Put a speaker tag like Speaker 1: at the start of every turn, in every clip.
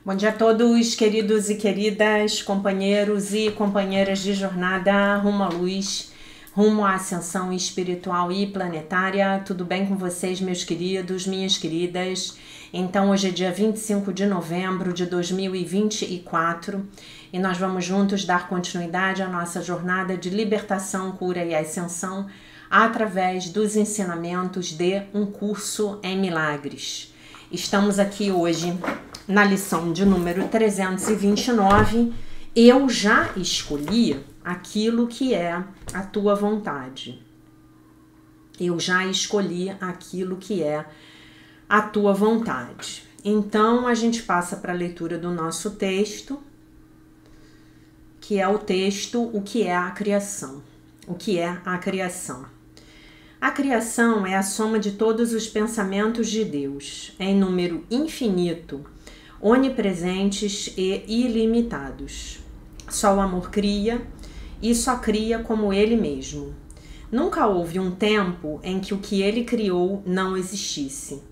Speaker 1: Bom dia a todos, queridos e queridas, companheiros e companheiras de jornada rumo à luz, rumo à ascensão espiritual e planetária. Tudo bem com vocês, meus queridos, minhas queridas? Então, hoje é dia 25 de novembro de 2024 e nós vamos juntos dar continuidade à nossa jornada de libertação, cura e ascensão através dos ensinamentos de Um Curso em Milagres. Estamos aqui hoje na lição de número 329, eu já escolhi aquilo que é a tua vontade. Eu já escolhi aquilo que é a tua vontade. Então, a gente passa para a leitura do nosso texto, que é o texto O que é a criação. O que é a criação? A criação é a soma de todos os pensamentos de Deus, em número infinito, onipresentes e ilimitados. Só o amor cria e só cria como ele mesmo. Nunca houve um tempo em que o que ele criou não existisse.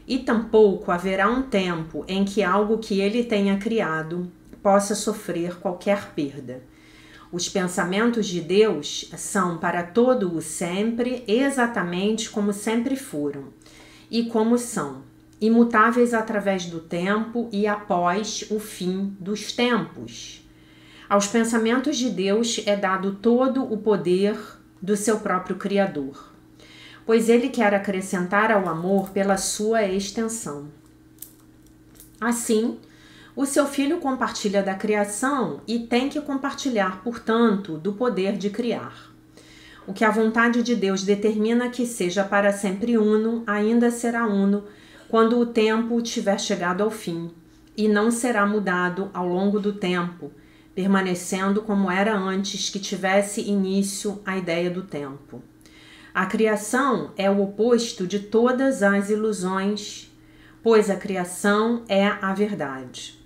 Speaker 1: E tampouco haverá um tempo em que algo que ele tenha criado possa sofrer qualquer perda. Os pensamentos de Deus são para todo o sempre exatamente como sempre foram e como são, imutáveis através do tempo e após o fim dos tempos. Aos pensamentos de Deus é dado todo o poder do seu próprio Criador, pois ele quer acrescentar ao amor pela sua extensão. Assim, o seu filho compartilha da criação e tem que compartilhar, portanto, do poder de criar. O que a vontade de Deus determina que seja para sempre uno, ainda será uno quando o tempo tiver chegado ao fim, e não será mudado ao longo do tempo, permanecendo como era antes que tivesse início a ideia do tempo. A criação é o oposto de todas as ilusões, pois a criação é a verdade.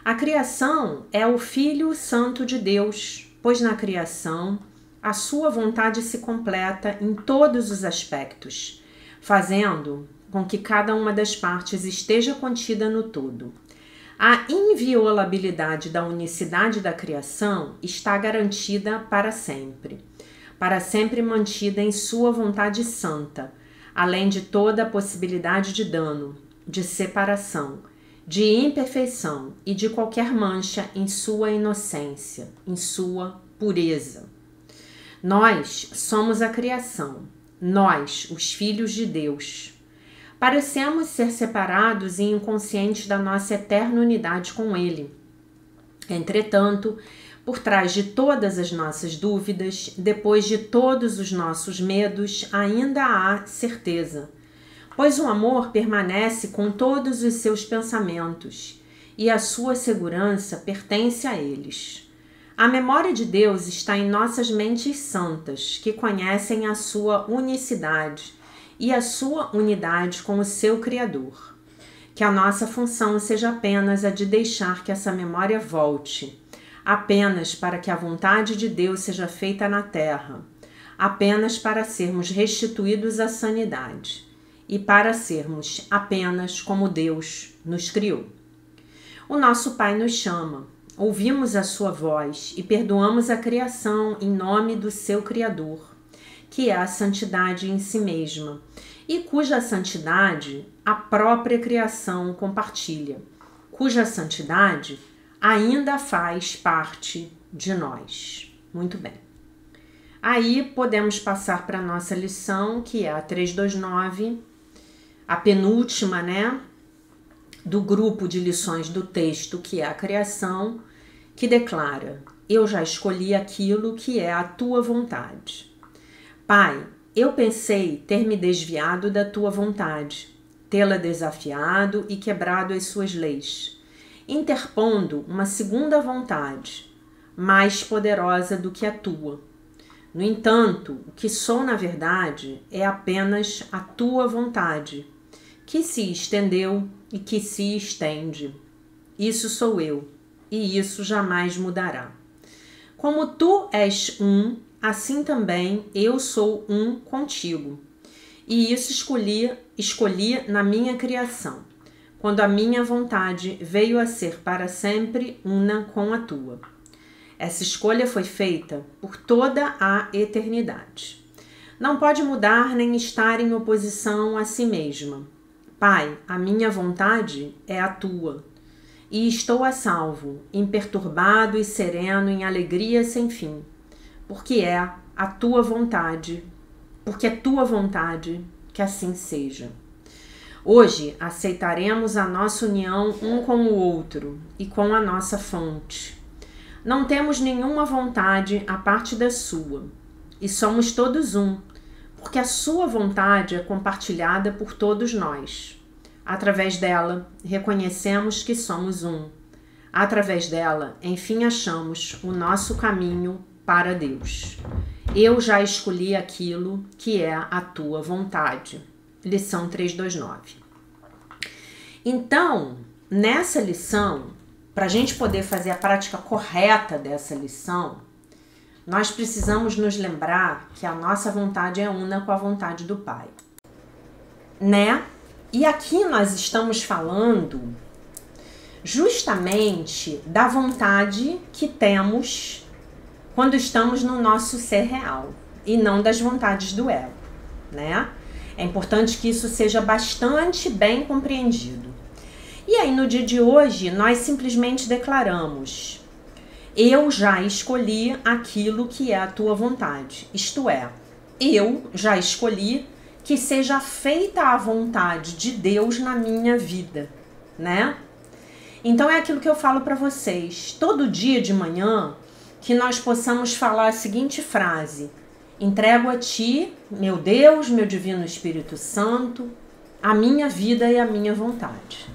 Speaker 1: A criação é o Filho Santo de Deus, pois na criação a sua vontade se completa em todos os aspectos, fazendo com que cada uma das partes esteja contida no todo. A inviolabilidade da unicidade da criação está garantida para sempre mantida em sua vontade santa, além de toda a possibilidade de dano, de separação, de imperfeição e de qualquer mancha em sua inocência, em sua pureza. Nós somos a criação, nós, os filhos de Deus. Parecemos ser separados e inconscientes da nossa eterna unidade com Ele. Entretanto, por trás de todas as nossas dúvidas, depois de todos os nossos medos, ainda há certeza, pois o amor permanece com todos os seus pensamentos e a sua segurança pertence a eles. A memória de Deus está em nossas mentes santas, que conhecem a sua unicidade e a sua unidade com o seu Criador. Que a nossa função seja apenas a de deixar que essa memória volte, apenas para que a vontade de Deus seja feita na terra, apenas para sermos restituídos à sanidade e para sermos apenas como Deus nos criou. O nosso Pai nos chama, ouvimos a sua voz e perdoamos a criação em nome do seu Criador, que é a santidade em si mesma, e cuja santidade a própria criação compartilha, cuja santidade ainda faz parte de nós. Muito bem. Aí podemos passar para a nossa lição, que é a 329, a penúltima, do grupo de lições do texto, que é a criação, que declara: eu já escolhi aquilo que é a tua vontade. Pai, eu pensei ter me desviado da tua vontade, tê-la desafiado e quebrado as suas leis, interpondo uma segunda vontade, mais poderosa do que a tua. No entanto, o que sou na verdade é apenas a tua vontade, que se estendeu e que se estende. Isso sou eu, e isso jamais mudará. Como tu és um, assim também eu sou um contigo. E isso escolhi na minha criação, quando a minha vontade veio a ser para sempre una com a tua. Essa escolha foi feita por toda a eternidade. Não pode mudar nem estar em oposição a si mesma. Pai, a minha vontade é a tua, e estou a salvo, imperturbado e sereno em alegria sem fim, porque é tua vontade que assim seja. Hoje aceitaremos a nossa união um com o outro e com a nossa fonte. Não temos nenhuma vontade à parte da sua, e somos todos um, porque a sua vontade é compartilhada por todos nós. Através dela, reconhecemos que somos um. Através dela, enfim, achamos o nosso caminho para Deus. Eu já escolhi aquilo que é a tua vontade. Lição 329. Então, nessa lição, para a gente poder fazer a prática correta dessa lição, nós precisamos nos lembrar que a nossa vontade é una com a vontade do Pai. Né? E aqui nós estamos falando justamente da vontade que temos quando estamos no nosso ser real e não das vontades do ego, né? É importante que isso seja bastante bem compreendido. E aí no dia de hoje nós simplesmente declaramos: eu já escolhi aquilo que é a tua vontade, isto é, eu já escolhi que seja feita a vontade de Deus na minha vida, né? Então é aquilo que eu falo para vocês, todo dia de manhã, que nós possamos falar a seguinte frase: entrego a ti, meu Deus, meu divino Espírito Santo, a minha vida e a minha vontade.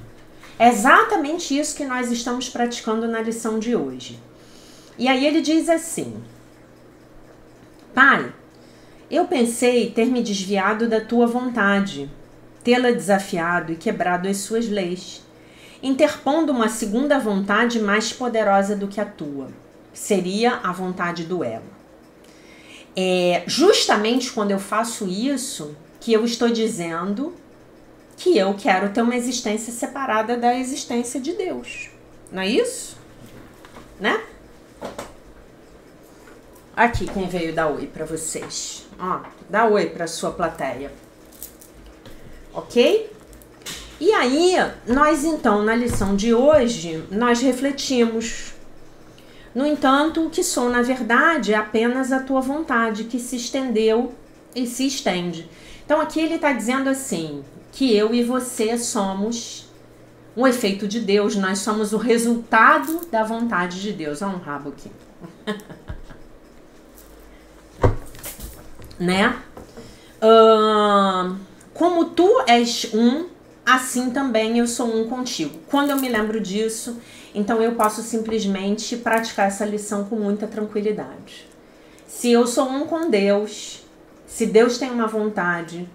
Speaker 1: É exatamente isso que nós estamos praticando na lição de hoje. E aí ele diz assim: Pai, eu pensei ter me desviado da tua vontade, tê-la desafiado e quebrado as suas leis, interpondo uma segunda vontade mais poderosa do que a tua. Seria a vontade do ego. É justamente quando eu faço isso que eu estou dizendo que eu quero ter uma existência separada da existência de Deus. Não é isso? Né? Aqui quem veio dar oi para vocês. Ó, dá oi para sua plateia. Ok? E aí, nós então, na lição de hoje, nós refletimos. No entanto, o que sou, na verdade, é apenas a tua vontade, que se estendeu e se estende. Então, aqui ele está dizendo assim, que eu e você somos um efeito de Deus, nós somos o resultado da vontade de Deus. Olha um rabo aqui. Né? Como tu és um, assim também eu sou um contigo. Quando eu me lembro disso, então eu posso simplesmente praticar essa lição com muita tranquilidade. Se eu sou um com Deus, se Deus tem uma vontade,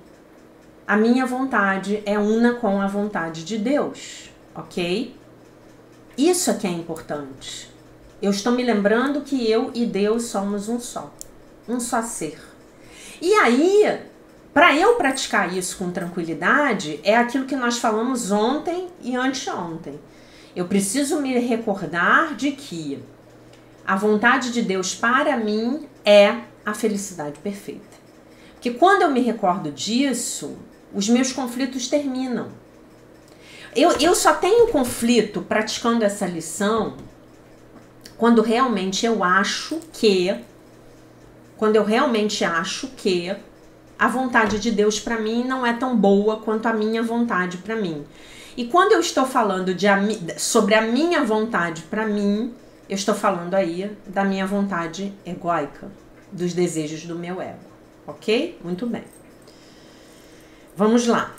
Speaker 1: a minha vontade é una com a vontade de Deus, ok? Isso é que é importante. Eu estou me lembrando que eu e Deus somos um só ser. E aí, para eu praticar isso com tranquilidade, é aquilo que nós falamos ontem e anteontem. Eu preciso me recordar de que a vontade de Deus para mim é a felicidade perfeita. Porque quando eu me recordo disso, os meus conflitos terminam. Eu só tenho conflito praticando essa lição quando realmente eu acho que a vontade de Deus para mim não é tão boa quanto a minha vontade para mim. E quando eu estou falando sobre a minha vontade para mim, eu estou falando aí da minha vontade egóica, dos desejos do meu ego. Ok? Muito bem. Vamos lá.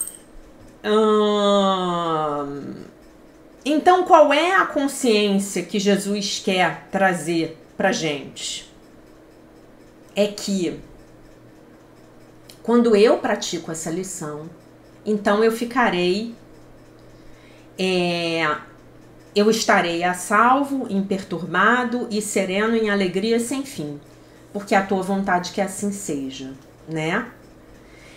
Speaker 1: Então, qual é a consciência que Jesus quer trazer pra gente? É que quando eu pratico essa lição, então eu estarei a salvo, imperturbado e sereno em alegria sem fim, porque é a tua vontade que assim seja, né?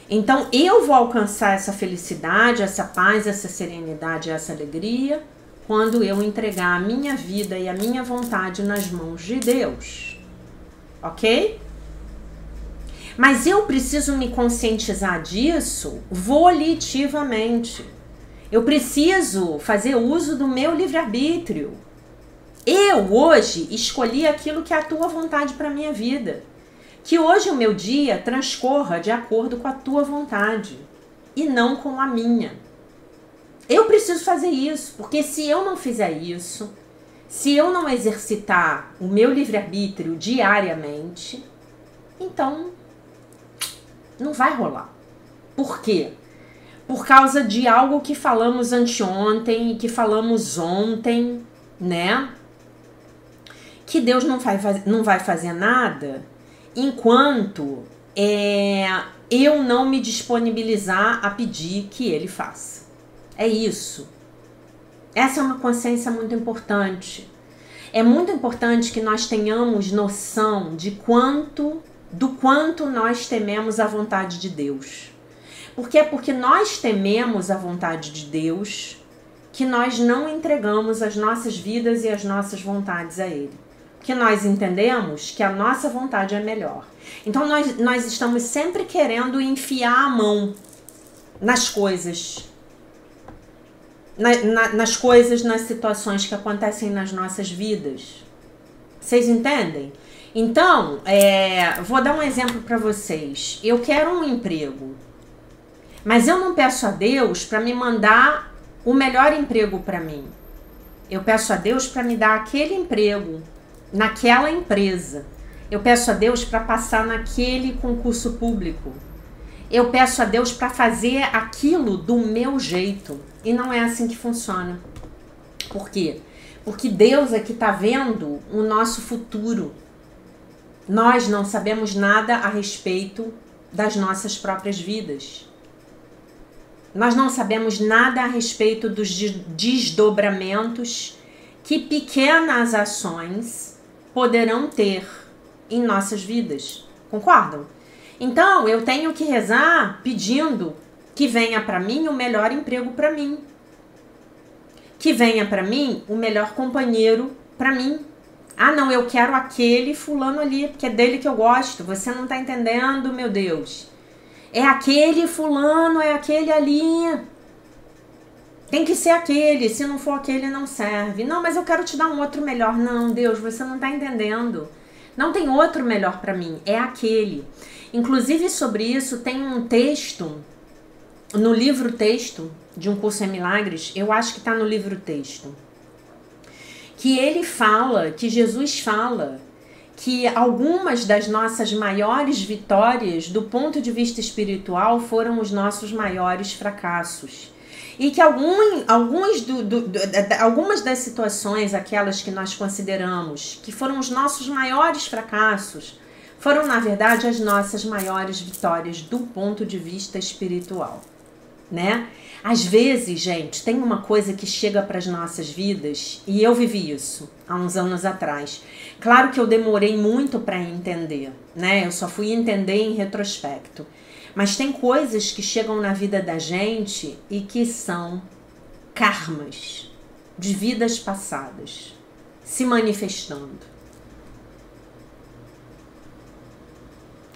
Speaker 1: Então eu vou alcançar essa felicidade, essa paz, essa serenidade, essa alegria quando eu entregar a minha vida e a minha vontade nas mãos de Deus. Ok? Mas eu preciso me conscientizar disso volitivamente. Eu preciso fazer uso do meu livre-arbítrio. Eu hoje escolhi aquilo que é a tua vontade para a minha vida. Que hoje o meu dia transcorra de acordo com a tua vontade e não com a minha. Eu preciso fazer isso, porque se eu não fizer isso, se eu não exercitar o meu livre-arbítrio diariamente, então não vai rolar. Por quê? Por causa de algo que falamos anteontem e que falamos ontem, né? Que Deus não vai fazer nada enquanto eu não me disponibilizar a pedir que Ele faça. É isso. Essa é uma consciência muito importante. É muito importante que nós tenhamos noção do quanto nós tememos a vontade de Deus. Porque é porque nós tememos a vontade de Deus que nós não entregamos as nossas vidas e as nossas vontades a Ele. Que nós entendemos que a nossa vontade é melhor. Então nós estamos sempre querendo enfiar a mão nas coisas. Nas coisas, nas situações que acontecem nas nossas vidas. Vocês entendem? Então, vou dar um exemplo para vocês. Eu quero um emprego, mas eu não peço a Deus para me mandar o melhor emprego para mim. Eu peço a Deus para me dar aquele emprego naquela empresa. Eu peço a Deus para passar naquele concurso público. Eu peço a Deus para fazer aquilo do meu jeito. E não é assim que funciona. Por quê? Porque Deus é que está vendo o nosso futuro. Nós não sabemos nada a respeito das nossas próprias vidas. Nós não sabemos nada a respeito dos desdobramentos que pequenas ações poderão ter em nossas vidas. Concordam? Então, eu tenho que rezar pedindo que venha para mim o melhor emprego para mim. Que venha para mim o melhor companheiro para mim. Ah, não, eu quero aquele fulano ali, porque é dele que eu gosto. Você não tá entendendo, meu Deus. É aquele fulano, é aquele ali. Tem que ser aquele, se não for aquele não serve. Não, mas eu quero te dar um outro melhor. Não, Deus, você não tá entendendo. Não tem outro melhor para mim, é aquele. Inclusive sobre isso tem um texto no livro texto de Um Curso em Milagres, eu acho que está no livro texto, que ele fala, que Jesus fala, que algumas das nossas maiores vitórias do ponto de vista espiritual foram os nossos maiores fracassos. E que algumas das situações, aquelas que nós consideramos que foram os nossos maiores fracassos, foram, na verdade, as nossas maiores vitórias do ponto de vista espiritual, né? Às vezes, gente, tem uma coisa que chega para as nossas vidas, e eu vivi isso há uns anos atrás. Claro que eu demorei muito para entender, né? Eu só fui entender em retrospecto. Mas tem coisas que chegam na vida da gente e que são karmas de vidas passadas se manifestando.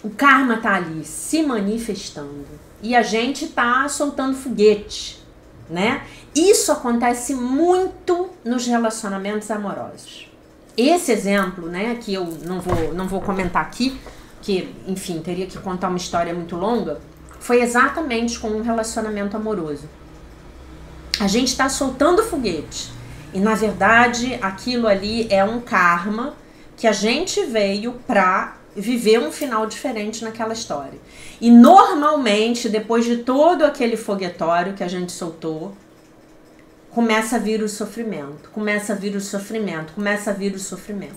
Speaker 1: O karma tá ali se manifestando e a gente tá soltando foguete, né? Isso acontece muito nos relacionamentos amorosos. Esse exemplo, né, que eu não vou comentar aqui, que, enfim, teria que contar uma história muito longa, foi exatamente com um relacionamento amoroso. A gente está soltando foguete e, na verdade, aquilo ali é um karma que a gente veio para viver um final diferente naquela história. E, normalmente, depois de todo aquele foguetório que a gente soltou, começa a vir o sofrimento, começa a vir o sofrimento, começa a vir o sofrimento,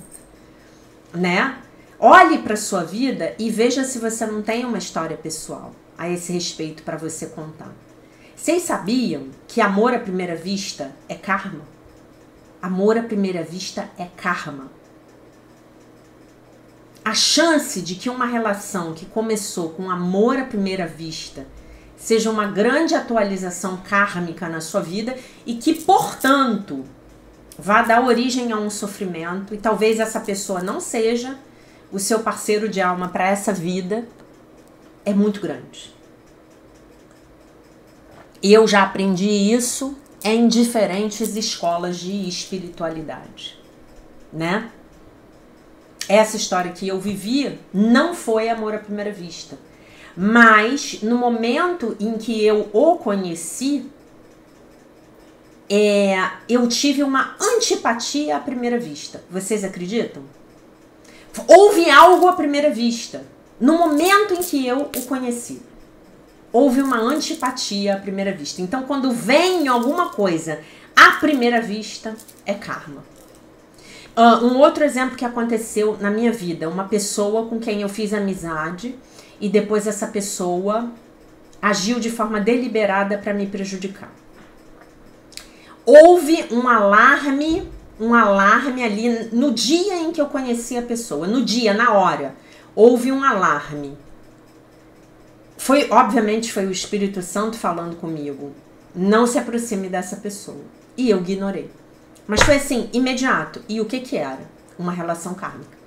Speaker 1: né? Olhe para sua vida e veja se você não tem uma história pessoal a esse respeito para você contar. Vocês sabiam que amor à primeira vista é karma? Amor à primeira vista é karma. a chance de que uma relação que começou com amor à primeira vista seja uma grande atualização kármica na sua vida e que, portanto, vá dar origem a um sofrimento, e talvez essa pessoa não seja o seu parceiro de alma para essa vida, é muito grande. E eu já aprendi isso em diferentes escolas de espiritualidade, né? Essa história que eu vivi não foi amor à primeira vista, mas no momento em que eu o conheci, eu tive uma antipatia à primeira vista. Vocês acreditam? Houve algo à primeira vista. No momento em que eu o conheci, houve uma antipatia à primeira vista. Então, quando vem alguma coisa à primeira vista, é karma. Um outro exemplo que aconteceu na minha vida, uma pessoa com quem eu fiz amizade e depois essa pessoa agiu de forma deliberada para me prejudicar. Houve um alarme ali no dia em que eu conheci a pessoa, no dia, na hora, houve um alarme. Obviamente foi o Espírito Santo falando comigo, não se aproxime dessa pessoa, e eu ignorei. Mas foi assim, imediato. E o que que era? Uma relação kármica.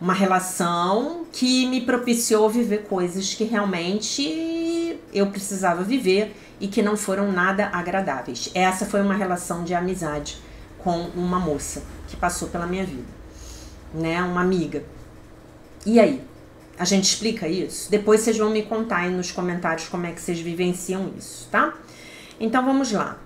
Speaker 1: Uma relação que me propiciou viver coisas que realmente eu precisava viver e que não foram nada agradáveis. Essa foi uma relação de amizade com uma moça que passou pela minha vida, né? Uma amiga. E aí? A gente explica isso? Depois vocês vão me contar aí nos comentários como é que vocês vivenciam isso, tá? Então vamos lá.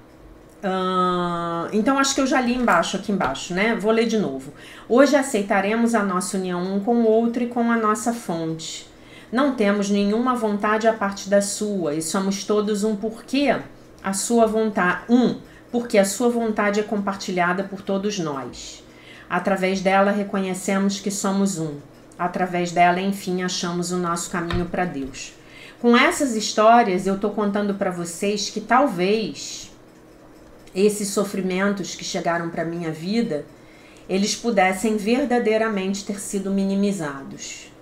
Speaker 1: Então acho que eu já li aqui embaixo, né? Vou ler de novo. Hoje aceitaremos a nossa união um com o outro e com a nossa fonte. Não temos nenhuma vontade à parte da sua, e somos todos um porque a sua vontade, porque a sua vontade é compartilhada por todos nós. Através dela reconhecemos que somos um. Através dela, enfim, achamos o nosso caminho para Deus. Com essas histórias, eu tô contando para vocês que talvez esses sofrimentos que chegaram para minha vida, eles pudessem verdadeiramente ter sido minimizados,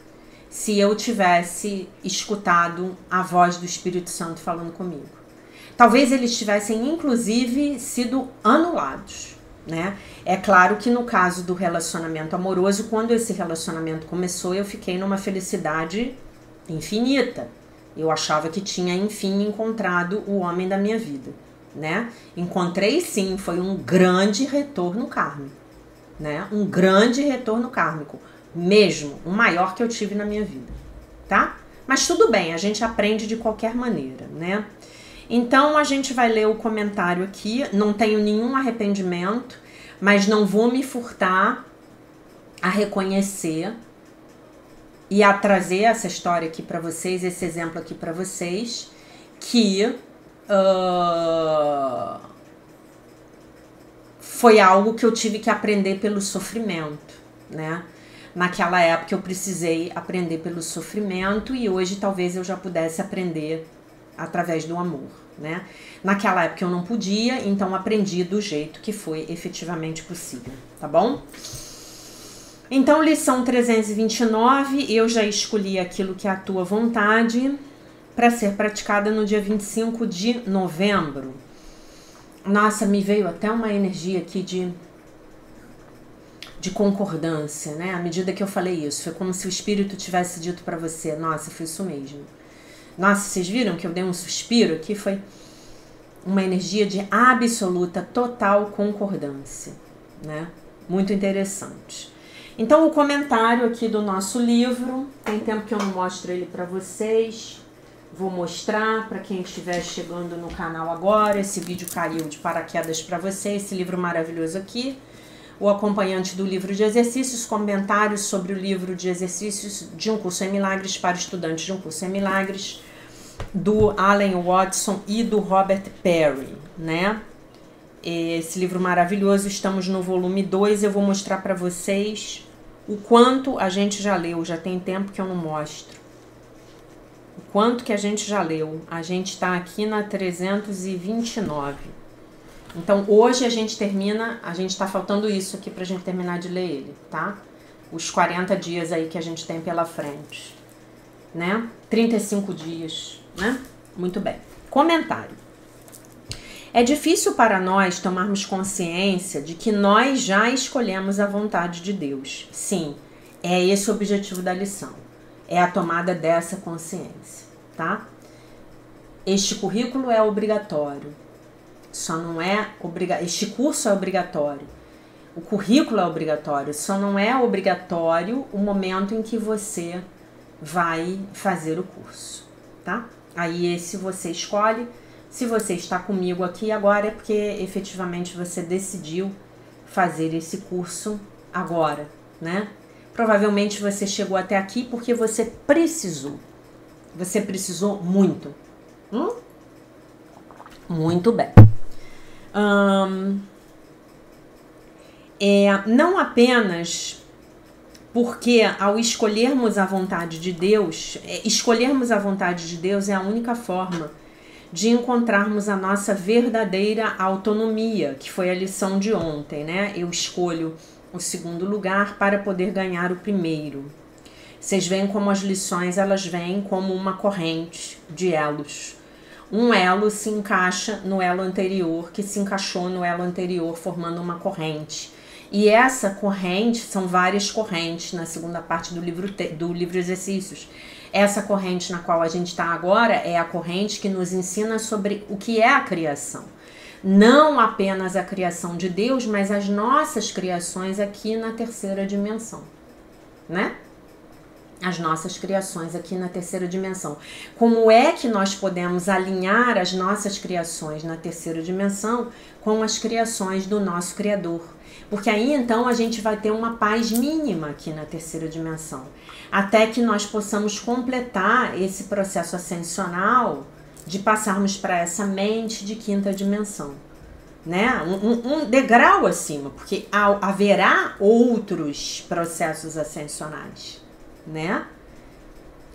Speaker 1: se eu tivesse escutado a voz do Espírito Santo falando comigo. Talvez eles tivessem, inclusive, sido anulados, né? É claro que no caso do relacionamento amoroso, quando esse relacionamento começou, eu fiquei numa felicidade infinita. Eu achava que tinha, enfim, encontrado o homem da minha vida, né? Encontrei sim, foi um grande retorno kármico, né? Um grande retorno kármico, mesmo, o maior que eu tive na minha vida, tá? Mas tudo bem, a gente aprende de qualquer maneira, né? Então a gente vai ler o comentário aqui, não tenho nenhum arrependimento, mas não vou me furtar a reconhecer e a trazer essa história aqui pra vocês, esse exemplo aqui pra vocês, que foi algo que eu tive que aprender pelo sofrimento, né? Naquela época eu precisei aprender pelo sofrimento e hoje talvez eu já pudesse aprender através do amor, né? Naquela época eu não podia, então aprendi do jeito que foi efetivamente possível, tá bom? Então, lição 329, eu já escolhi aquilo que é a tua vontade para ser praticada no dia 25 de novembro. Nossa, me veio até uma energia aqui de concordância, né? À medida que eu falei isso, foi como se o Espírito tivesse dito para você, nossa, foi isso mesmo. Nossa, vocês viram que eu dei um suspiro aqui? Foi uma energia de absoluta, total concordância, né? Muito interessante. Então, o comentário aqui do nosso livro, tem tempo que eu não mostro ele para vocês. Vou mostrar para quem estiver chegando no canal agora. Esse vídeo caiu de paraquedas para você, esse livro maravilhoso aqui. O acompanhante do livro de exercícios, comentários sobre o livro de exercícios de um curso em milagres para estudantes de um curso em milagres, do Alan Watson e do Robert Perry, né? Esse livro maravilhoso, estamos no volume 2, eu vou mostrar para vocês o quanto a gente já leu, já tem tempo que eu não mostro. O quanto que a gente já leu, a gente está aqui na 329. Então hoje a gente termina, a gente tá faltando isso aqui pra gente terminar de ler ele, tá? os 40 dias aí que a gente tem pela frente, né? 35 dias, né? Muito bem. Comentário. É difícil para nós tomarmos consciência de que nós já escolhemos a vontade de Deus. Sim, é esse o objetivo da lição. É a tomada dessa consciência, tá? Este currículo é obrigatório. Só não é este curso é obrigatório. O currículo é obrigatório. Só não é obrigatório o momento em que você vai fazer o curso, tá? Aí esse você escolhe. Se você está comigo aqui agora é porque efetivamente você decidiu fazer esse curso agora, né? Provavelmente você chegou até aqui porque você precisou. Você precisou muito. Muito bem. Não apenas porque ao escolhermos a vontade de Deus, escolhermos a vontade de Deus é a única forma de encontrarmos a nossa verdadeira autonomia, que foi a lição de ontem, né? Eu escolho o segundo lugar para poder ganhar o primeiro. Vocês veem como as lições, elas vêm como uma corrente de elos. Um elo se encaixa no elo anterior, que se encaixou no elo anterior, formando uma corrente. E essa corrente, são várias correntes na segunda parte do livro Exercícios. Essa corrente na qual a gente está agora é a corrente que nos ensina sobre o que é a criação. Não apenas a criação de Deus, mas as nossas criações aqui na terceira dimensão, né? As nossas criações aqui na terceira dimensão. Como é que nós podemos alinhar as nossas criações na terceira dimensão com as criações do nosso Criador? Porque aí então a gente vai ter uma paz mínima aqui na terceira dimensão, até que nós possamos completar esse processo ascensional de passarmos para essa mente de quinta dimensão, né? Um degrau acima, porque haverá outros processos ascensionais, né?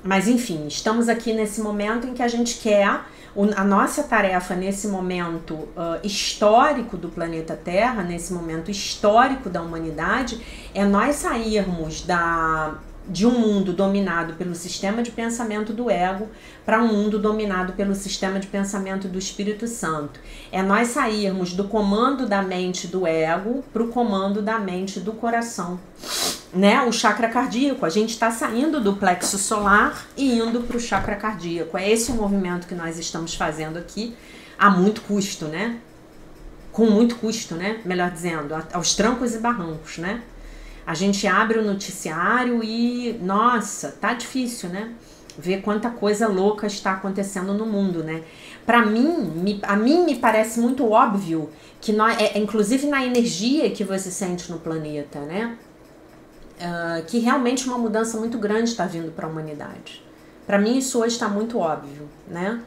Speaker 1: Mas enfim, estamos aqui nesse momento em que a gente quer, a nossa tarefa nesse momento histórico do planeta Terra, nesse momento histórico da humanidade, é nós sairmos de um mundo dominado pelo sistema de pensamento do ego para um mundo dominado pelo sistema de pensamento do Espírito Santo. É nós sairmos do comando da mente do ego para o comando da mente do coração, né? O chakra cardíaco, a gente está saindo do plexo solar e indo para o chakra cardíaco. É esse o movimento que nós estamos fazendo aqui a muito custo, né? Com muito custo, né? Melhor dizendo, aos trancos e barrancos, né? A gente abre o noticiário e, nossa, tá difícil, né? Ver quanta coisa louca está acontecendo no mundo, né? A mim me parece muito óbvio que nós, inclusive na energia que você sente no planeta, né? Que realmente uma mudança muito grande está vindo para a humanidade. Para mim isso hoje está muito óbvio, né?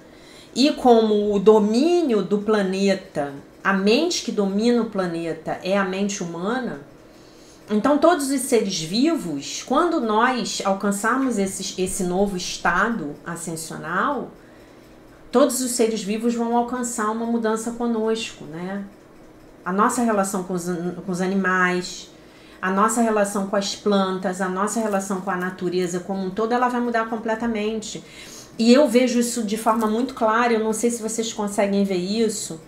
Speaker 1: E como o domínio do planeta, a mente que domina o planeta é a mente humana, então todos os seres vivos, quando nós alcançarmos esse novo estado ascensional, todos os seres vivos vão alcançar uma mudança conosco, né? A nossa relação com os animais, a nossa relação com as plantas, a nossa relação com a natureza como um todo, ela vai mudar completamente. E eu vejo isso de forma muito clara, eu não sei se vocês conseguem ver isso.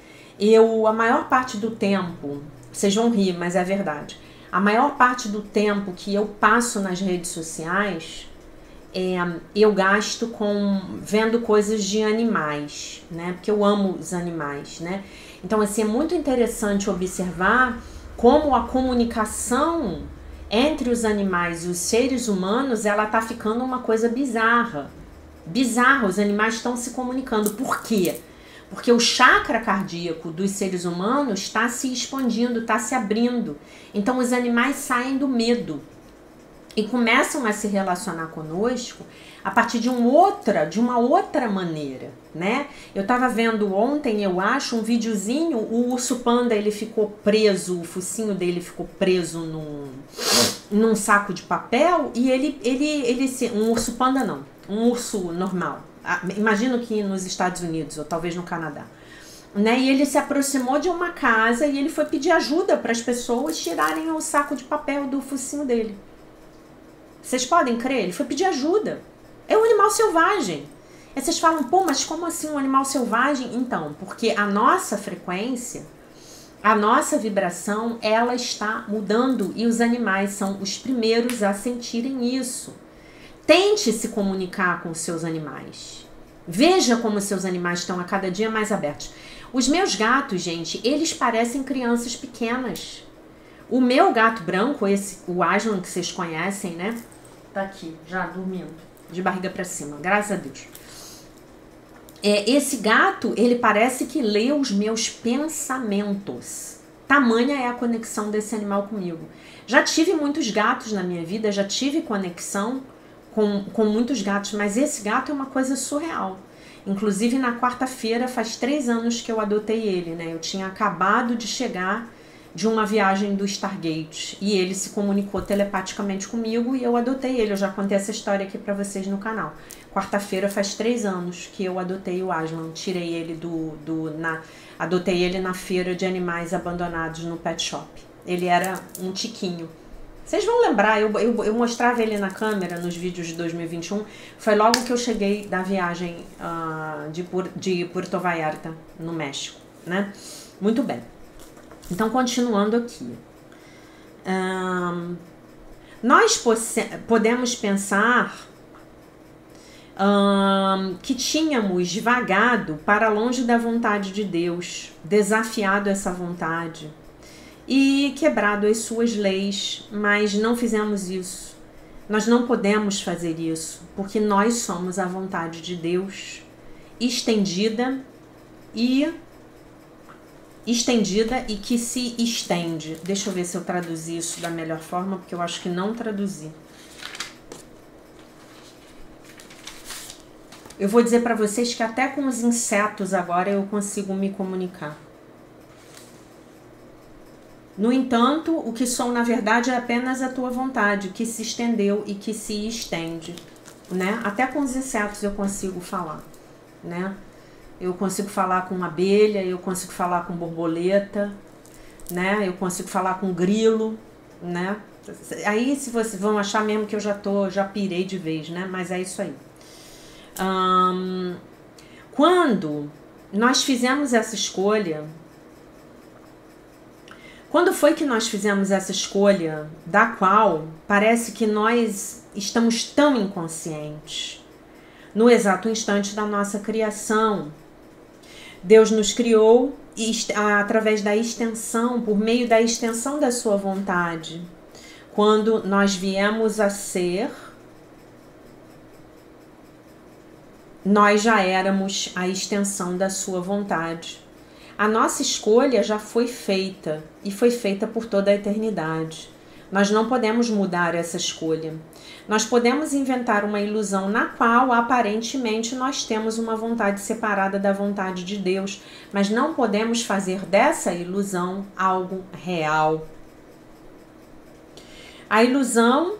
Speaker 1: A maior parte do tempo, vocês vão rir, mas é verdade, a maior parte do tempo que eu passo nas redes sociais, eu gasto vendo coisas de animais, né? Porque eu amo os animais, né? Então, assim, é muito interessante observar como a comunicação entre os animais e os seres humanos, ela tá ficando uma coisa bizarra. Bizarra, os animais estão se comunicando. Por quê? Porque o chakra cardíaco dos seres humanos está se expandindo, está se abrindo. Então os animais saem do medo e começam a se relacionar conosco a partir de uma outra maneira, né? Eu estava vendo ontem, eu acho, um videozinho, o urso panda, ele ficou preso, o focinho dele ficou preso num saco de papel e um urso panda não, um urso normal. Imagino que nos Estados Unidos, ou talvez no Canadá, né? E ele se aproximou de uma casa e ele foi pedir ajuda para as pessoas tirarem o saco de papel do focinho dele. Vocês podem crer? Ele foi pedir ajuda. É um animal selvagem. Aí vocês falam, pô, mas como assim um animal selvagem? Então, porque a nossa frequência, a nossa vibração, ela está mudando e os animais são os primeiros a sentirem isso. Tente se comunicar com os seus animais. Veja como os seus animais estão a cada dia mais abertos. Os meus gatos, gente, eles parecem crianças pequenas. O meu gato branco, o Aslan que vocês conhecem, né? Tá aqui, já dormindo, de barriga pra cima, graças a Deus. Esse gato, ele parece que lê os meus pensamentos. Tamanha é a conexão desse animal comigo. Já tive muitos gatos na minha vida, já tive conexão com muitos gatos, mas esse gato é uma coisa surreal. Inclusive, na quarta-feira, faz 3 anos que eu adotei ele, né? Eu tinha acabado de chegar de uma viagem do Stargate e ele se comunicou telepaticamente comigo e eu adotei ele. Eu já contei essa história aqui pra vocês no canal. Quarta-feira faz 3 anos que eu adotei o Aslan. Tirei ele adotei ele na feira de animais abandonados no pet shop. Ele era um tiquinho. Vocês vão lembrar, eu mostrava ele na câmera nos vídeos de 2021. Foi logo que eu cheguei da viagem de Puerto Vallarta, no México, né? Muito bem. Então, continuando aqui. Nós podemos pensar que tínhamos vagado para longe da vontade de Deus, desafiado essa vontade e quebrado as suas leis, mas não fizemos isso. Nós não podemos fazer isso, porque nós somos a vontade de Deus estendida e que se estende. Deixa eu ver se eu traduzi isso da melhor forma, porque eu acho que não traduzi. Eu vou dizer para vocês que até com os insetos agora eu consigo me comunicar. No entanto, o que sou na verdade é apenas a tua vontade, que se estendeu e que se estende, né? Até com os insetos eu consigo falar, né? Eu consigo falar com abelha, eu consigo falar com borboleta, né? Eu consigo falar com grilo, né? Aí se vocês vão achar mesmo que eu já pirei de vez, né? Mas é isso aí. Quando nós fizemos essa escolha, quando foi que nós fizemos essa escolha da qual parece que nós estamos tão inconscientes? No exato instante da nossa criação. Deus nos criou através da extensão, por meio da extensão da sua vontade. Quando nós viemos a ser, nós já éramos a extensão da sua vontade. A nossa escolha já foi feita e foi feita por toda a eternidade. Nós não podemos mudar essa escolha. Nós podemos inventar uma ilusão na qual aparentemente nós temos uma vontade separada da vontade de Deus, mas não podemos fazer dessa ilusão algo real. A ilusão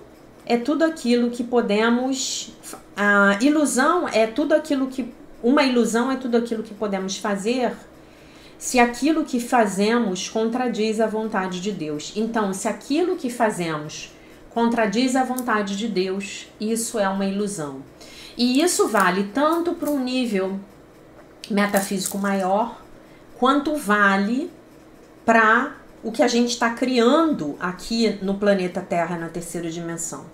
Speaker 1: é tudo aquilo que podemos. A ilusão é tudo aquilo que. Uma ilusão é tudo aquilo que podemos fazer se aquilo que fazemos contradiz a vontade de Deus. Então, se aquilo que fazemos contradiz a vontade de Deus, isso é uma ilusão. E isso vale tanto para um nível metafísico maior, quanto vale para o que a gente está criando aqui no planeta Terra, na terceira dimensão.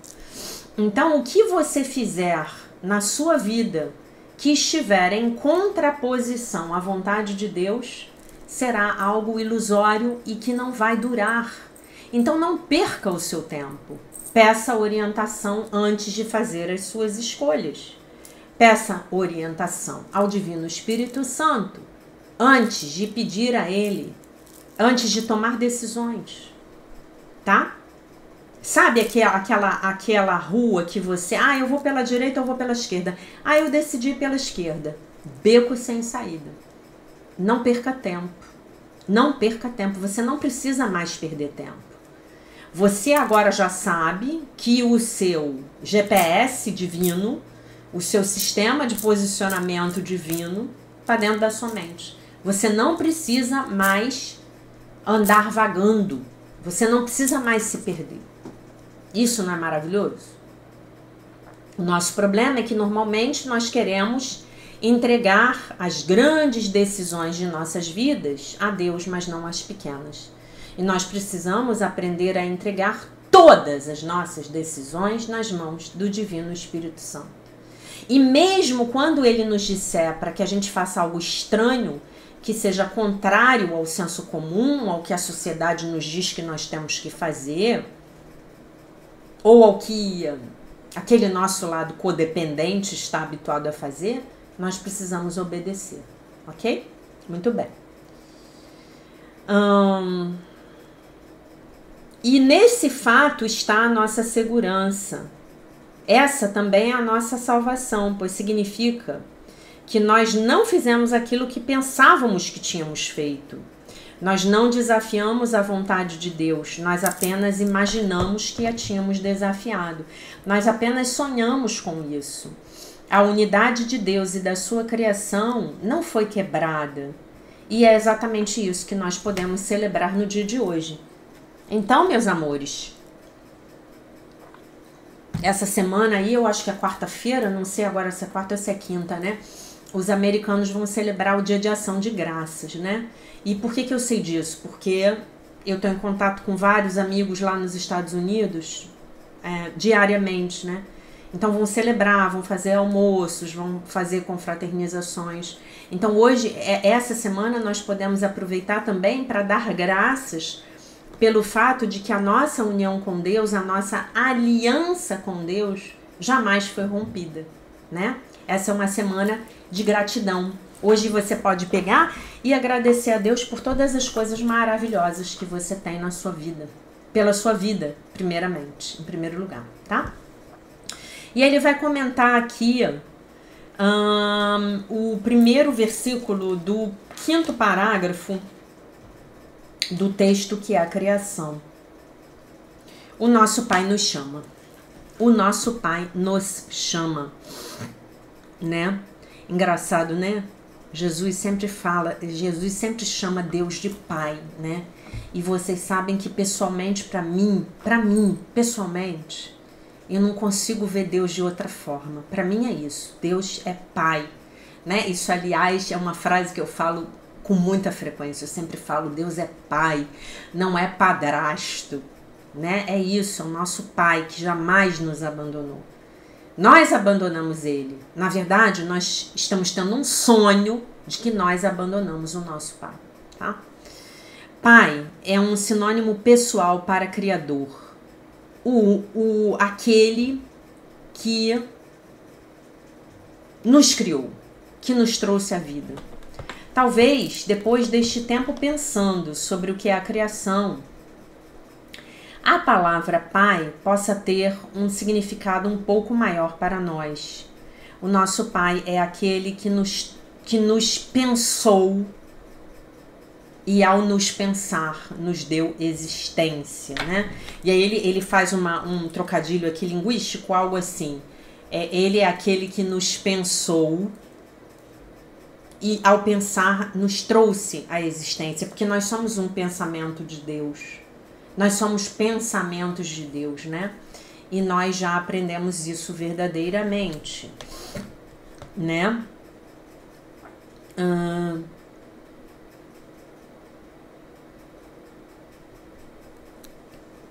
Speaker 1: Então, o que você fizer na sua vida que estiver em contraposição à vontade de Deus, será algo ilusório e que não vai durar. Então não perca o seu tempo. Peça orientação antes de fazer as suas escolhas. Peça orientação ao Divino Espírito Santo antes de pedir a Ele, antes de tomar decisões, tá? Sabe aquela rua que você, eu vou pela direita ou vou pela esquerda? Eu decidi ir pela esquerda. Beco sem saída. Não perca tempo. Não perca tempo. Você não precisa mais perder tempo. Você agora já sabe que o seu GPS divino, o seu sistema de posicionamento divino, está dentro da sua mente. Você não precisa mais andar vagando. Você não precisa mais se perder. Isso não é maravilhoso? O nosso problema é que normalmente nós queremos entregar as grandes decisões de nossas vidas a Deus, mas não as pequenas. E nós precisamos aprender a entregar todas as nossas decisões nas mãos do Divino Espírito Santo. E mesmo quando ele nos disser para que a gente faça algo estranho, que seja contrário ao senso comum, ao que a sociedade nos diz que nós temos que fazer, ou ao que aquele nosso lado codependente está habituado a fazer, nós precisamos obedecer, ok? Muito bem. E nesse fato está a nossa segurança. Essa também é a nossa salvação, pois significa que nós não fizemos aquilo que pensávamos que tínhamos feito. Nós não desafiamos a vontade de Deus, nós apenas imaginamos que a tínhamos desafiado. Nós apenas sonhamos com isso. A unidade de Deus e da sua criação não foi quebrada. E é exatamente isso que nós podemos celebrar no dia de hoje. Então, meus amores, essa semana aí, eu acho que é quarta-feira, não sei agora se é quarta ou se é quinta, né? Os americanos vão celebrar o Dia de Ação de Graças, né? E por que eu sei disso? Porque eu estou em contato com vários amigos lá nos Estados Unidos, diariamente, né? Então vão celebrar, vão fazer almoços, vão fazer confraternizações. Então hoje, essa semana, nós podemos aproveitar também para dar graças pelo fato de que a nossa união com Deus, a nossa aliança com Deus, jamais foi rompida, né? Essa é uma semana de gratidão. Hoje você pode pegar e agradecer a Deus por todas as coisas maravilhosas que você tem na sua vida. Pela sua vida, primeiramente, em primeiro lugar, tá? E ele vai comentar aqui o primeiro versículo do 5º parágrafo do texto, que é a criação. O nosso Pai nos chama. O nosso Pai nos chama, né? Engraçado, né? Jesus sempre chama Deus de Pai, né? E vocês sabem que pessoalmente, para mim, pessoalmente, eu não consigo ver Deus de outra forma. Para mim é isso. Deus é Pai, né? Isso, aliás, é uma frase que eu falo com muita frequência. Eu sempre falo, Deus é Pai, não é padrasto, né? É isso, é o nosso Pai que jamais nos abandonou. Nós abandonamos Ele. Na verdade, nós estamos tendo um sonho de que nós abandonamos o nosso Pai, tá? Pai é um sinônimo pessoal para Criador. Aquele que nos criou, que nos trouxe a vida. Talvez, depois deste tempo pensando sobre o que é a criação, a palavra Pai possa ter um significado um pouco maior para nós. O nosso Pai é aquele que nos pensou e, ao nos pensar, nos deu existência, né? E aí ele faz um trocadilho aqui linguístico, algo assim. Ele é aquele que nos pensou e, ao pensar, nos trouxe a existência, porque nós somos um pensamento de Deus. Nós somos pensamentos de Deus, né? E nós já aprendemos isso verdadeiramente, né?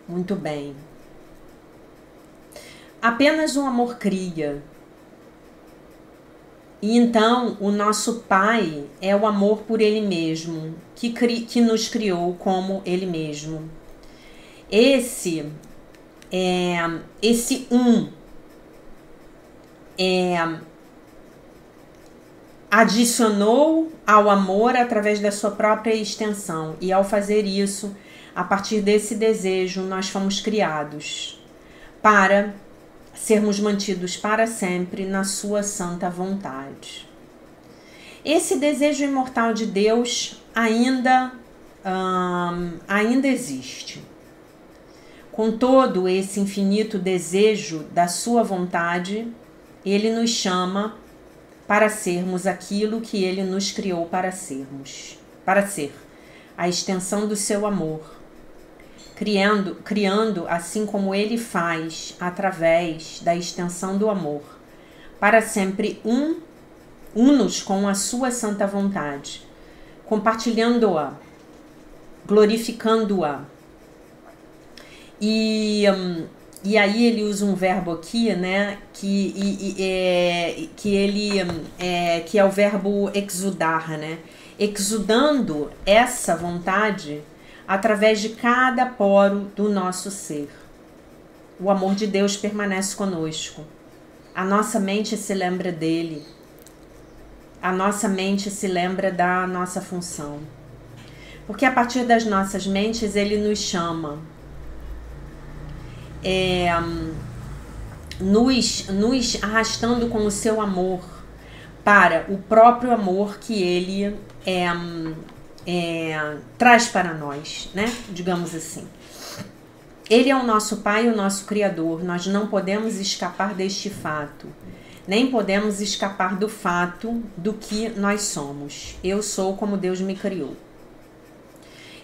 Speaker 1: Muito bem. Apenas o amor cria. E então o nosso Pai é o amor por Ele mesmo, que nos criou como Ele mesmo. Esse adicionou ao amor através da sua própria extensão. E ao fazer isso, a partir desse desejo, nós fomos criados para sermos mantidos para sempre na sua santa vontade. Esse desejo imortal de Deus ainda existe. Com todo esse infinito desejo da sua vontade, Ele nos chama para sermos aquilo que Ele nos criou para sermos, para ser a extensão do seu amor. criando assim como ele faz, através da extensão do amor, para sempre unos com a sua santa vontade, compartilhando-a, glorificando-a. E aí ele usa um verbo aqui, né, que é o verbo exudar, né, exudando essa vontade através de cada poro do nosso ser. O amor de Deus permanece conosco. A nossa mente se lembra dele. A nossa mente se lembra da nossa função. Porque a partir das nossas mentes ele nos chama, nos arrastando com o seu amor para o próprio amor que ele traz para nós, né? Digamos assim. Ele é o nosso Pai, o nosso Criador. Nós não podemos escapar deste fato. Nem podemos escapar do fato do que nós somos. Eu sou como Deus me criou.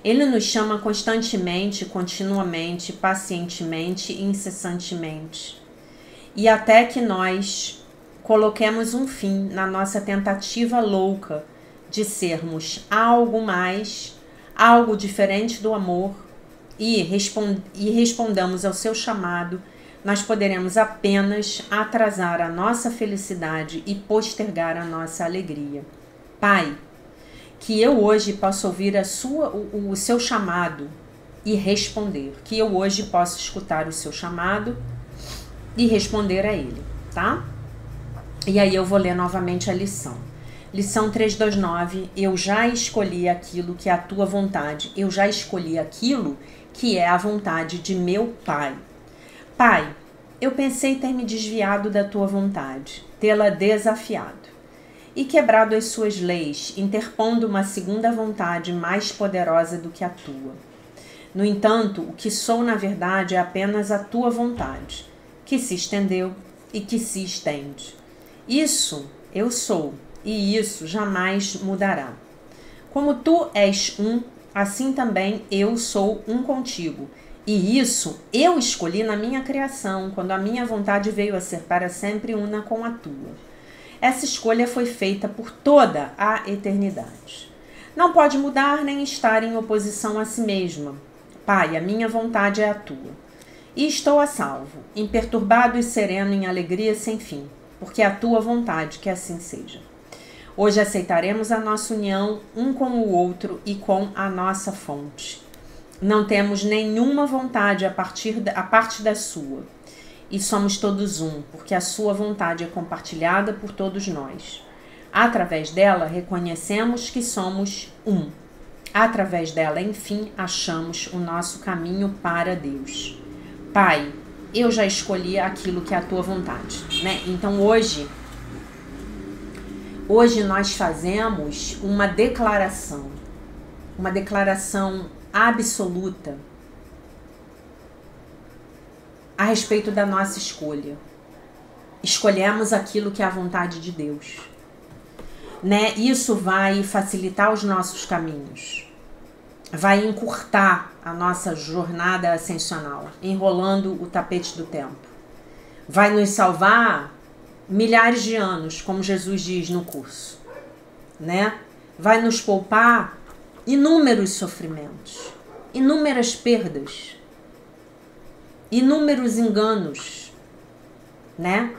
Speaker 1: Ele nos chama constantemente, continuamente, pacientemente e incessantemente. E até que nós coloquemos um fim na nossa tentativa louca de sermos algo mais, algo diferente do amor e respondamos ao seu chamado, nós poderemos apenas atrasar a nossa felicidade e postergar a nossa alegria. Pai, que eu hoje possa ouvir o seu chamado e responder. Que eu hoje possa escutar o seu chamado e responder a ele, tá? E aí eu vou ler novamente a lição. Lição 329, eu já escolhi aquilo que é a tua vontade. Eu já escolhi aquilo que é a vontade de meu Pai. Pai, eu pensei ter me desviado da tua vontade, tê-la desafiado e quebrado as suas leis, interpondo uma segunda vontade mais poderosa do que a tua. No entanto, o que sou na verdade é apenas a tua vontade, que se estendeu e que se estende. Isso eu sou, e isso jamais mudará. Como tu és um, assim também eu sou um contigo. E isso eu escolhi na minha criação, quando a minha vontade veio a ser para sempre una com a tua. Essa escolha foi feita por toda a eternidade. Não pode mudar nem estar em oposição a si mesma. Pai, a minha vontade é a tua. E estou a salvo, imperturbado e sereno em alegria sem fim, porque é a tua vontade que assim seja. Hoje aceitaremos a nossa união um com o outro e com a nossa fonte. Não temos nenhuma vontade a parte da sua. E somos todos um, porque a sua vontade é compartilhada por todos nós. Através dela, reconhecemos que somos um. Através dela, enfim, achamos o nosso caminho para Deus. Pai, eu já escolhi aquilo que é a tua vontade, né? Então hoje nós fazemos uma declaração absoluta a respeito da nossa escolha. Escolhemos aquilo que é a vontade de Deus, né? Isso vai facilitar os nossos caminhos, vai encurtar a nossa jornada ascensional, enrolando o tapete do tempo. Vai nos salvar milhares de anos, como Jesus diz no curso, né? Vai nos poupar inúmeros sofrimentos, inúmeras perdas, inúmeros enganos, né?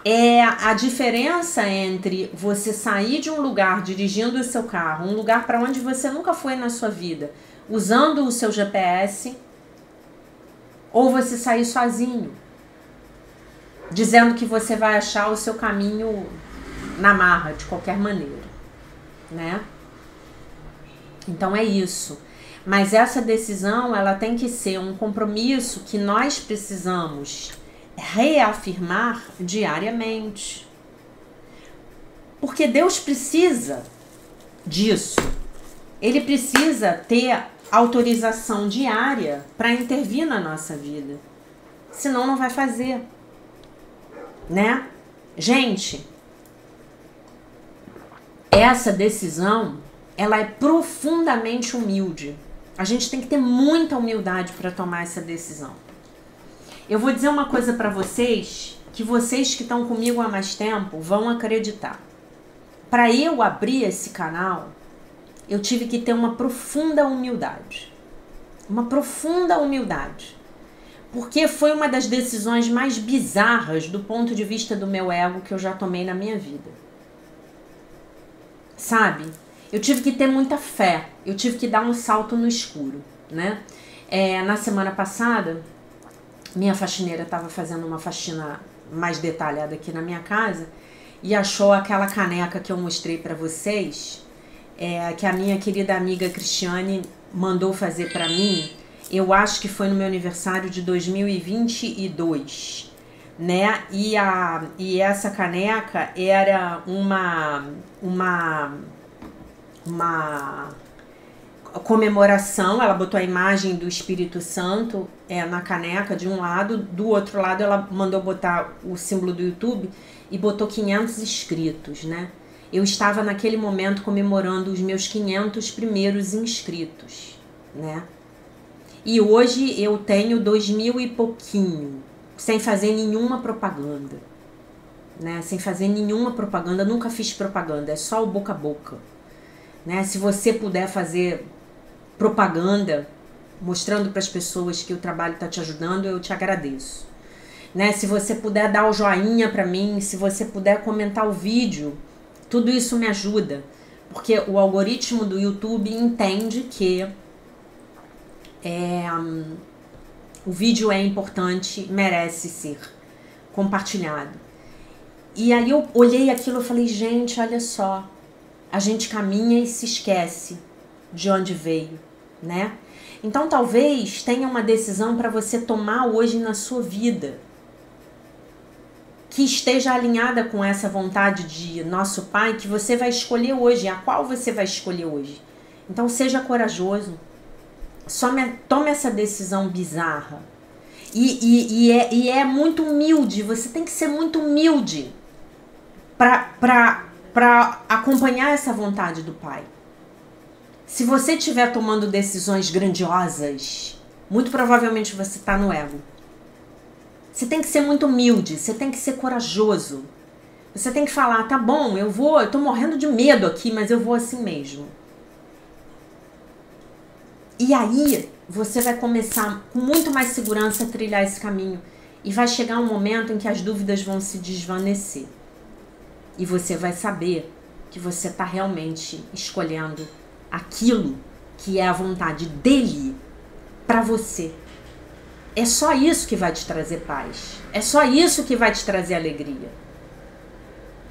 Speaker 1: É a diferença entre você sair de um lugar dirigindo o seu carro, um lugar para onde você nunca foi na sua vida, usando o seu GPS, ou você sair sozinho, dizendo que você vai achar o seu caminho na marra, de qualquer maneira, né? Então é isso. Mas essa decisão, ela tem que ser um compromisso que nós precisamos reafirmar diariamente. Porque Deus precisa disso. Ele precisa ter autorização diária para intervir na nossa vida. Senão não vai fazer, né? Gente, essa decisão, ela é profundamente humilde. A gente tem que ter muita humildade para tomar essa decisão. Eu vou dizer uma coisa para vocês, que vocês que estão comigo há mais tempo vão acreditar. Para eu abrir esse canal, eu tive que ter uma profunda humildade. Uma profunda humildade. Porque foi uma das decisões mais bizarras do ponto de vista do meu ego que eu já tomei na minha vida. Sabe? Eu tive que ter muita fé. Eu tive que dar um salto no escuro, né? Na semana passada, minha faxineira estava fazendo uma faxina mais detalhada aqui na minha casa e achou aquela caneca que eu mostrei para vocês, que a minha querida amiga Cristiane mandou fazer para mim. Eu acho que foi no meu aniversário de 2022, né? E essa caneca era uma comemoração. Ela botou a imagem do Espírito Santo na caneca de um lado, do outro lado ela mandou botar o símbolo do YouTube e botou 500 inscritos, né? Eu estava naquele momento comemorando os meus 500 primeiros inscritos, né? E hoje eu tenho 2.000 e pouquinho, sem fazer nenhuma propaganda, né? Sem fazer nenhuma propaganda, nunca fiz propaganda, é só o boca a boca, né? Se você puder fazer propaganda, mostrando para as pessoas que o trabalho está te ajudando, eu te agradeço, né? Se você puder dar o joinha para mim, se você puder comentar o vídeo, tudo isso me ajuda, porque o algoritmo do YouTube entende que o vídeo é importante, merece ser compartilhado. E aí eu olhei aquilo e falei, gente, olha só, a gente caminha e se esquece de onde veio, né? Então talvez tenha uma decisão para você tomar hoje na sua vida que esteja alinhada com essa vontade de nosso Pai, que você vai escolher hoje, a qual você vai escolher hoje. Então seja corajoso. Tome essa decisão bizarra. E é muito humilde. Você tem que ser muito humilde para acompanhar essa vontade do Pai. Se você estiver tomando decisões grandiosas, muito provavelmente você está no ego. Você tem que ser muito humilde. Você tem que ser corajoso. Você tem que falar, tá bom, eu tô morrendo de medo aqui, mas eu vou assim mesmo. E aí, você vai começar com muito mais segurança a trilhar esse caminho. E vai chegar um momento em que as dúvidas vão se desvanecer. E você vai saber que você está realmente escolhendo aquilo que é a vontade dele para você. É só isso que vai te trazer paz. É só isso que vai te trazer alegria.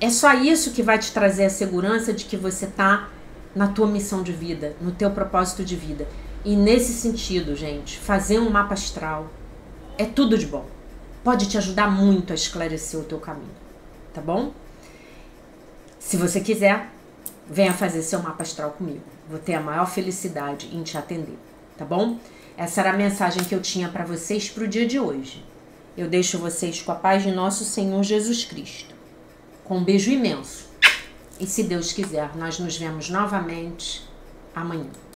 Speaker 1: É só isso que vai te trazer a segurança de que você está na tua missão de vida, no teu propósito de vida. E nesse sentido, gente, fazer um mapa astral é tudo de bom. Pode te ajudar muito a esclarecer o teu caminho, tá bom? Se você quiser, venha fazer seu mapa astral comigo. Vou ter a maior felicidade em te atender, tá bom? Essa era a mensagem que eu tinha para vocês para o dia de hoje. Eu deixo vocês com a paz de nosso Senhor Jesus Cristo. Com um beijo imenso. E se Deus quiser, nós nos vemos novamente amanhã.